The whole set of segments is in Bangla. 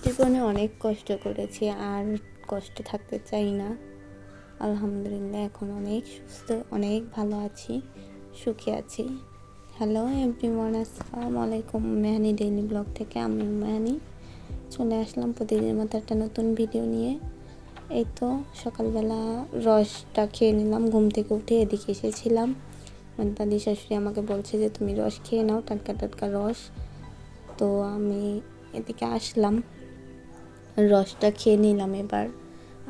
জীবনে অনেক কষ্ট করেছি, আর কষ্টে থাকতে চাই না। আলহামদুলিল্লাহ এখন অনেক সুস্থ, অনেক ভালো আছি, সুখে আছি। হ্যালো এভরিওয়ান, আসসালামু আলাইকুম। মেহানি ডেইলি ব্লগ থেকে আমি মেহানি চলে আসলাম প্রতিদিনের মতো একটা নতুন ভিডিও নিয়ে। এই তো সকালবেলা রসটা খেয়ে নিলাম, ঘুম থেকে উঠে এদিকে এসেছিলাম। মানে দাদি শাশুড়ি আমাকে বলছে যে তুমি রস খেয়ে নাও, টাটকা টাটকা রস। তো আমি এদিকে আসলাম, রসটা খেয়ে নিলাম এবার।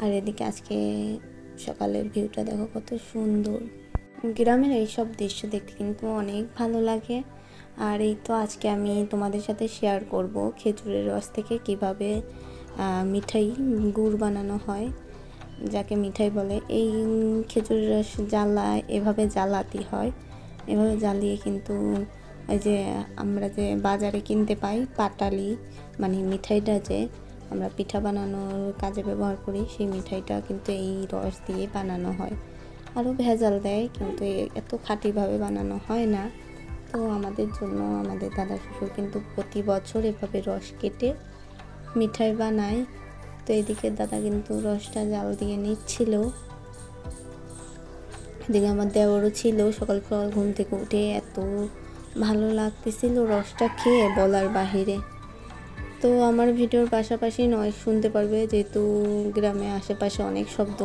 আর এদিকে আজকে সকালের ভিউটা দেখো কত সুন্দর। গ্রামের এইসব দৃশ্য দেখতে কিন্তু অনেক ভালো লাগে। আর এই তো আজকে আমি তোমাদের সাথে শেয়ার করব খেজুরের রস থেকে কিভাবে মিঠাই গুড় বানানো হয়, যাকে মিঠাই বলে। এই খেজুরের রস এভাবে জ্বালাতে হয়, এভাবে জ্বালিয়ে কিন্তু ওই যে আমরা যে বাজারে কিনতে পাই পাটালি, মানে মিঠাইটা যে আমরা পিঠা বানানোর কাজে ব্যবহার করি, সেই মিঠাইটা কিন্তু এই রস দিয়ে বানানো হয়। আরও ভেজাল দেয়, কিন্তু এত খাঁটিভাবে বানানো হয় না। তো আমাদের জন্য আমাদের দাদা শ্বশুর কিন্তু প্রতি বছর এভাবে রস কেটে মিঠাই বানায়। তো এদিকে দাদা কিন্তু রসটা জাল দিয়ে নিচ্ছিল। এদিকে আমার দেওরও ছিল। সকাল সকাল ঘুম থেকে উঠে এত ভালো লাগতেছিল রসটা খেয়ে, বলার বাহিরে। তো আমার ভিডিওর পাশাপাশি নয় শুনতে পারবে, যেহেতু গ্রামে আশেপাশে অনেক শব্দ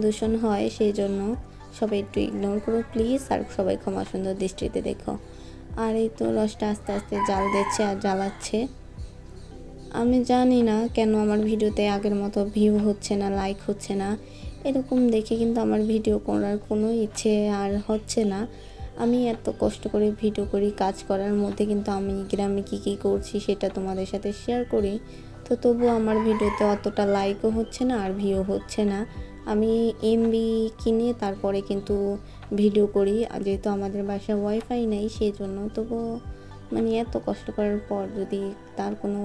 দূষণ হয়, সেই জন্য সবাই একটু ইগনোর করো প্লিজ, আর সবাই ক্ষমা সুন্দর দৃষ্টিতে দেখো। আর এই তো রসটা আস্তে আস্তে জাল দিচ্ছে আর জ্বালাচ্ছে। আমি জানি না কেন আমার ভিডিওতে আগের মতো ভিউ হচ্ছে না, লাইক হচ্ছে না। এরকম দেখে কিন্তু আমার ভিডিও করার কোনো ইচ্ছে আর হচ্ছে না। আমি এত কষ্ট করে ভিডিও করি, কাজ করার মধ্যে কিন্তু আমি গ্রামে কী করছি সেটা তোমাদের সাথে শেয়ার করি। তো তবুও আমার ভিডিওতে অতটা লাইকও হচ্ছে না আর ভিউ হচ্ছে না। আমি এমবি কিনে তারপরে কিন্তু ভিডিও করি, যেহেতু আমাদের বাসায় ওয়াইফাই নেই সেই জন্য। তবুও মানে এত কষ্ট করার পর যদি তার কোনো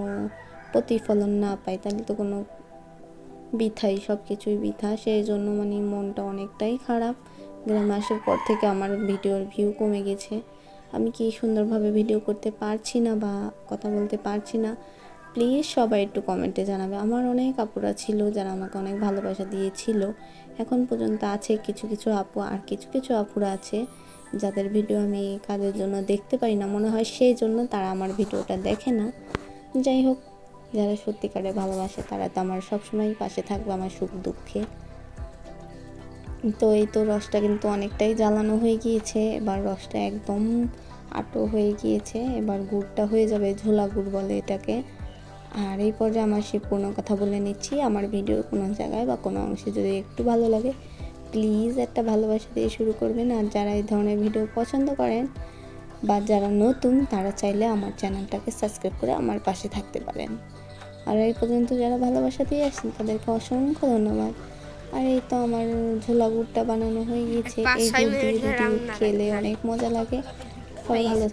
প্রতিফলন না পাই তাহলে তো কোনো বৃথাই, সব কিছুই বৃথা। সেই জন্য মানে মনটা অনেকটাই খারাপ। গ্রামে আসার পর থেকে আমার ভিডিওর ভিউ কমে গেছে। আমি কি সুন্দরভাবে ভিডিও করতে পারছি না বা কথা বলতে পারছি না, প্লিজ সবাই একটু কমেন্টে জানাবে। আমার অনেক আপুরা ছিল যারা আমাকে অনেক ভালোবাসা দিয়েছিল, এখন পর্যন্ত আছে কিছু কিছু আপু, আর কিছু কিছু আপুরা আছে যাদের ভিডিও আমি কাজের জন্য দেখতে পারি না, মনে হয় সেই জন্য তারা আমার ভিডিওটা দেখে না। যাই হোক, যারা সত্যিকারে ভালোবাসে তারা তো আমার সবসময় পাশে থাকবে আমার সুখ দুঃখে। তো এই তো রসটা কিন্তু অনেকটাই জ্বালানো হয়ে গিয়েছে, এবার রসটা একদম আটো হয়ে গিয়েছে। এবার গুড়টা হয়ে যাবে, ঝোলা গুড় বলে এটাকে। আর এই পর্যায়ে আমার সে পূর্ণ কথা বলে নিচ্ছি, আমার ভিডিওর কোনো জায়গায় বা কোনো অংশে যদি একটু ভালো লাগে প্লিজ একটা ভালোবাসা দিয়ে শুরু করবেন। আর যারা এই ধরনের ভিডিও পছন্দ করেন বা যারা নতুন, তারা চাইলে আমার চ্যানেলটাকে সাবস্ক্রাইব করে আমার পাশে থাকতে পারেন। আর এই পর্যন্ত যারা ভালোবাসা দিয়ে আসছেন তাদেরকে অসংখ্য ধন্যবাদ। আর এই তো আমার ঝোলা গুড়টা বানানো হয়ে গিয়েছে। এই গুড় দিয়ে খেলে অনেক মজা লাগে। সবাই ভালো